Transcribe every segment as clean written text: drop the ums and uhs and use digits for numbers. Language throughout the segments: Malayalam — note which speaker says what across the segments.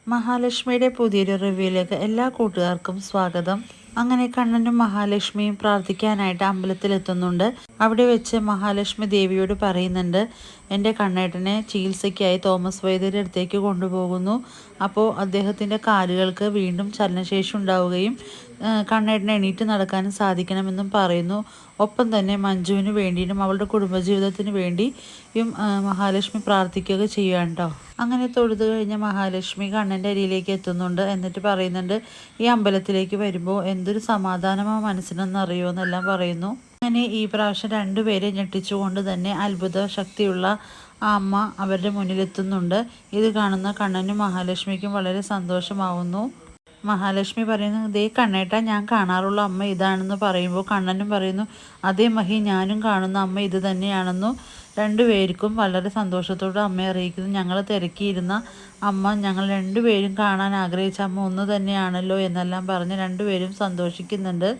Speaker 1: മഹാലക്ഷ്മിയുടെ പുതിയൊരു റിവ്യൂയിലേക്ക് എല്ലാ കൂട്ടുകാർക്കും സ്വാഗതം. അങ്ങനെ കണ്ണനും മഹാലക്ഷ്മിയും പ്രാർത്ഥിക്കാനായിട്ട് അമ്പലത്തിലെത്തുന്നുണ്ട്. അവിടെ വെച്ച് മഹാലക്ഷ്മി ദേവിയോട് പറയുന്നുണ്ട്, എൻ്റെ കണ്ണേട്ടനെ ചികിത്സയ്ക്കായി തോമസ് വൈദ്യരുടെ അടുത്തേക്ക് കൊണ്ടുപോകുന്നു. അപ്പോൾ അദ്ദേഹത്തിൻ്റെ കാലുകൾക്ക് വീണ്ടും ചലനശേഷി ഉണ്ടാവുകയും കണ്ണേട്ടനെ എണീറ്റ് നടക്കാനും സാധിക്കണമെന്നും പറയുന്നു. ഒപ്പം തന്നെ മഞ്ജുവിന് വേണ്ടിയും അവളുടെ കുടുംബജീവിതത്തിന് വേണ്ടിയും മഹാലക്ഷ്മി പ്രാർത്ഥിക്കുക ചെയ്യുകയാണ് കേട്ടോ. അങ്ങനെ തൊഴുത് കഴിഞ്ഞ മഹാലക്ഷ്മി കണ്ണൻ്റെ അരിയിലേക്ക് എത്തുന്നുണ്ട്. എന്നിട്ട് പറയുന്നുണ്ട്, ഈ അമ്പലത്തിലേക്ക് വരുമ്പോൾ എന്തൊരു സമാധാനമാണ് മനസ്സിനെന്നറിയോ എന്നെല്ലാം പറയുന്നു. അങ്ങനെ ഈ പ്രാവശ്യം രണ്ടുപേരെ ഞെട്ടിച്ചുകൊണ്ട് തന്നെ അത്ഭുത ശക്തിയുള്ള ആ അമ്മ അവരുടെ മുന്നിലെത്തുന്നുണ്ട്. ഇത് കാണുന്ന കണ്ണനും മഹാലക്ഷ്മിക്കും വളരെ സന്തോഷമാവുന്നു. മഹാലക്ഷ്മി പറയുന്നു, ദേ കണ്ണേട്ടാ, ഞാൻ കാണാറുള്ള അമ്മ ഇതാണെന്ന് പറയുമ്പോൾ കണ്ണനും പറയുന്നു, അതേ മഹി, ഞാനും കാണുന്ന അമ്മ ഇത് തന്നെയാണെന്നു. രണ്ടുപേർക്കും വളരെ സന്തോഷത്തോടെ അമ്മയെ അറിയിക്കുന്നു. ഞങ്ങൾ തിരക്കിയിരുന്ന അമ്മ, ഞങ്ങൾ രണ്ടുപേരും കാണാൻ ആഗ്രഹിച്ച അമ്മ ഒന്ന് തന്നെയാണല്ലോ എന്നെല്ലാം പറഞ്ഞ് രണ്ടുപേരും സന്തോഷിക്കുന്നുണ്ട്.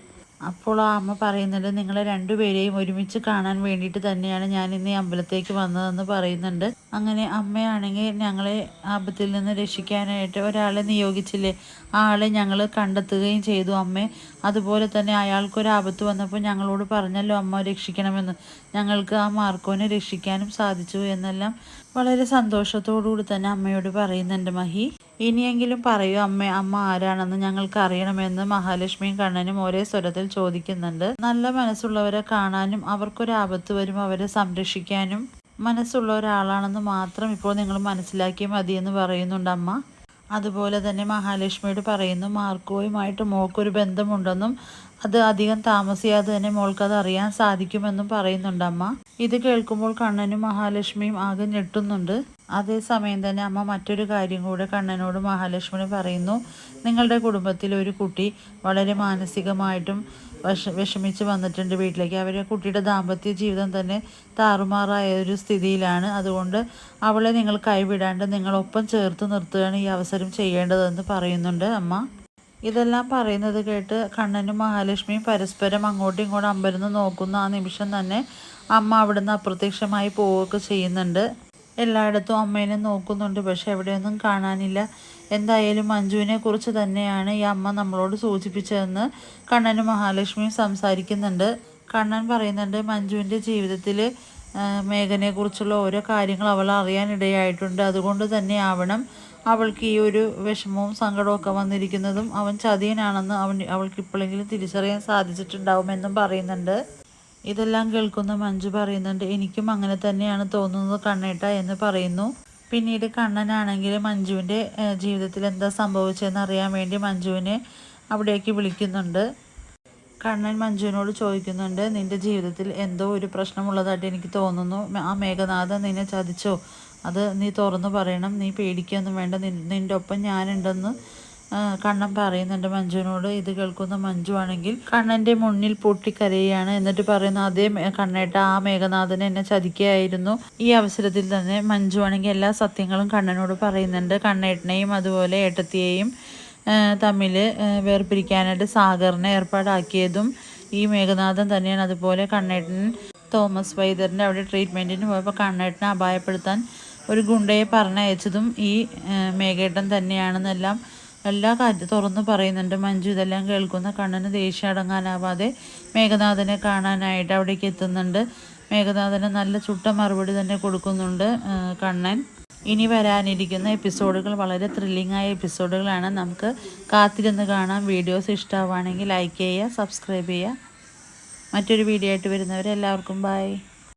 Speaker 1: അപ്പോൾ ആ അമ്മ പറയുന്നുണ്ട്, നിങ്ങളെ രണ്ടുപേരെയും ഒരുമിച്ച് കാണാൻ വേണ്ടിയിട്ട് തന്നെയാണ് ഞാൻ ഇന്ന് ഈ അമ്പലത്തേക്ക് വന്നതെന്ന് പറയുന്നുണ്ട്. അങ്ങനെ അമ്മയാണെങ്കിൽ ഞങ്ങളെ ആപത്തിൽ നിന്ന് രക്ഷിക്കാനായിട്ട് ഒരാളെ നിയോഗിച്ചില്ലേ, ആ ആളെ ഞങ്ങൾ കണ്ടെത്തുകയും ചെയ്തു അമ്മേ. അതുപോലെ തന്നെ അയാൾക്കൊരാപത്ത് വന്നപ്പോൾ ഞങ്ങളോട് പറഞ്ഞല്ലോ അമ്മ രക്ഷിക്കണമെന്ന്. ഞങ്ങൾക്ക് ആ മാർക്കോനെ രക്ഷിക്കാനും സാധിച്ചു എന്നെല്ലാം വളരെ സന്തോഷത്തോടുകൂടി തന്നെ അമ്മയോട് പറയുന്നുണ്ട് മഹി. ഇനിയെങ്കിലും പറയൂ അമ്മ ആരാണെന്ന് ഞങ്ങൾക്ക് അറിയണമെന്ന് മഹാലക്ഷ്മിയും കണ്ണനും ഒരേ സ്വരത്തിൽ ചോദിക്കുന്നുണ്ട്. നല്ല മനസ്സുള്ളവരെ കാണാനും അവർക്കൊരാപത്ത് വരും അവരെ സംരക്ഷിക്കാനും മനസ്സുള്ള ഒരാളാണെന്ന് മാത്രം ഇപ്പോൾ നിങ്ങൾ മനസ്സിലാക്കിയാൽ മതിയെന്ന് പറയുന്നുണ്ട് അമ്മ. അതുപോലെ തന്നെ മഹാലക്ഷ്മിയോട് പറയുന്നു, മാർക്കോയുമായിട്ട് മോൾക്കൊരു ബന്ധമുണ്ടെന്നും അത് അധികം താമസിയാതെ തന്നെ മോൾക്കത് അറിയാൻ സാധിക്കുമെന്നും പറയുന്നുണ്ട് അമ്മ. ഇത് കേൾക്കുമ്പോൾ കണ്ണനും മഹാലക്ഷ്മിയും ആകെ ഞെട്ടുന്നുണ്ട്. അതേസമയം തന്നെ അമ്മ മറ്റൊരു കാര്യം കൂടെ കണ്ണനോട് മഹാലക്ഷ്മിയോട് പറയുന്നു, നിങ്ങളുടെ കുടുംബത്തിൽ ഒരു കുട്ടി വളരെ മാനസികമായിട്ടും വിഷമിച്ച് വന്നിട്ടുണ്ട് വീട്ടിലേക്ക്. അവരെ കുട്ടിയുടെ ദാമ്പത്യ ജീവിതം തന്നെ താറുമാറായ ഒരു സ്ഥിതിയിലാണ്. അതുകൊണ്ട് അവളെ നിങ്ങൾ കൈവിടാണ്ട് നിങ്ങളൊപ്പം ചേർത്ത് നിർത്തുകയാണ് ഈ അവസരം ചെയ്യേണ്ടതെന്ന് പറയുന്നുണ്ട് അമ്മ. ഇതെല്ലാം പറയുന്നത് കേട്ട് കണ്ണനും മഹാലക്ഷ്മിയും പരസ്പരം അങ്ങോട്ടും ഇങ്ങോട്ടും അമ്പരന്ന് നോക്കുന്ന ആ നിമിഷം തന്നെ അമ്മ അവിടുന്ന് അപ്രത്യക്ഷമായി പോവുകയൊക്കെ ചെയ്യുന്നുണ്ട്. എല്ലായിടത്തും അമ്മേനെ നോക്കുന്നുണ്ട്, പക്ഷെ എവിടെയൊന്നും കാണാനില്ല. എന്തായാലും മഞ്ജുവിനെ കുറിച്ച് തന്നെയാണ് ഈ അമ്മ നമ്മളോട് സൂചിപ്പിച്ചതെന്ന് കണ്ണനും മഹാലക്ഷ്മിയും സംസാരിക്കുന്നുണ്ട്. കണ്ണൻ പറയുന്നുണ്ട്, മഞ്ജുവിൻ്റെ ജീവിതത്തിൽ മേഘനെക്കുറിച്ചുള്ള ഓരോ കാര്യങ്ങൾ അവൾ അറിയാനിടയായിട്ടുണ്ട്. അതുകൊണ്ട് തന്നെ ആവണം അവൾക്ക് ഈ ഒരു വിഷമവും സങ്കടവും ഒക്കെ വന്നിരിക്കുന്നതും. അവൻ ചതിയനാണെന്ന് അവൾക്ക് ഇപ്പോഴെങ്കിലും തിരിച്ചറിയാൻ സാധിച്ചിട്ടുണ്ടാവുമെന്നും പറയുന്നുണ്ട്. ഇതെല്ലാം കേൾക്കുന്ന മഞ്ജു പറയുന്നുണ്ട്, എനിക്കും അങ്ങനെ തന്നെയാണ് തോന്നുന്നത് കണ്ണേട്ട എന്ന് പറയുന്നു. പിന്നീട് കണ്ണനാണെങ്കിൽ മഞ്ജുവിൻ്റെ ജീവിതത്തിൽ എന്താ സംഭവിച്ചതെന്ന് അറിയാൻ വേണ്ടി മഞ്ജുവിനെ അവിടേക്ക് വിളിക്കുന്നുണ്ട്. കണ്ണൻ മഞ്ജുവിനോട് ചോദിക്കുന്നുണ്ട്, നിൻ്റെ ജീവിതത്തിൽ എന്തോ ഒരു പ്രശ്നമുള്ളതായിട്ട് എനിക്ക് തോന്നുന്നു. ആ മേഘനാഥൻ നിന്നെ ചതിച്ചോ? അത് നീ തുറന്നു പറയണം, നീ പേടിക്കൊന്നും വേണ്ട, നിൻ്റെ ഒപ്പം ഞാനുണ്ടെന്ന് കണ്ണൻ പറയുന്നുണ്ട് മഞ്ജുവിനോട്. ഇത് കേൾക്കുന്ന മഞ്ജു ആണെങ്കിൽ കണ്ണൻ്റെ മുന്നിൽ പൊട്ടിക്കരയാണ്. എന്നിട്ട് പറയുന്നു, അതേ കണ്ണേട്ട, ആ മേഘനാഥനെ എന്നെ ചതിക്കുകയായിരുന്നു. ഈ അവസരത്തിൽ തന്നെ മഞ്ജു ആണെങ്കിൽ എല്ലാ സത്യങ്ങളും കണ്ണനോട് പറയുന്നുണ്ട്. കണ്ണേട്ടനെയും അതുപോലെ ഏട്ടത്തിയെയും തമ്മിൽ വേർപിരിക്കാനായിട്ട് സാഗറിനെ ഏർപ്പാടാക്കിയതും ഈ മേഘനാഥൻ തന്നെയാണ്. അതുപോലെ കണ്ണേട്ടൻ തോമസ് വൈദ്യറിൻ്റെ അവിടെ ട്രീറ്റ്മെൻറ്റിന് പോയപ്പോൾ കണ്ണേട്ടനെ അപായപ്പെടുത്താൻ ഒരു ഗുണ്ടയെ പറഞ്ഞയച്ചതും ഈ മേഘേട്ടൻ തന്നെയാണെന്നെല്ലാം എല്ലാ കാര്യവും തുറന്നു പറയുന്നുണ്ട് മഞ്ജു. ഇതെല്ലാം കേൾക്കുന്ന കണ്ണന് ദേഷ്യം അടങ്ങാനാവാതെ മേഘനാഥനെ കാണാനായിട്ട് അവിടേക്ക് എത്തുന്നുണ്ട്. മേഘനാഥന് നല്ല ചുട്ട മറുപടി തന്നെ കൊടുക്കുന്നുണ്ട് കണ്ണൻ. ഇനി വരാനിരിക്കുന്ന എപ്പിസോഡുകൾ വളരെ ത്രില്ലിംഗ് ആയ എപ്പിസോഡുകളാണ്. നമുക്ക് കാത്തിരുന്ന് കാണാം. വീഡിയോസ് ഇഷ്ടമാവുകയാണെങ്കിൽ ലൈക്ക് ചെയ്യുക, സബ്സ്ക്രൈബ് ചെയ്യുക. മറ്റൊരു വീഡിയോ ആയിട്ട് വരുന്നവരെ എല്ലാവർക്കും ബൈ.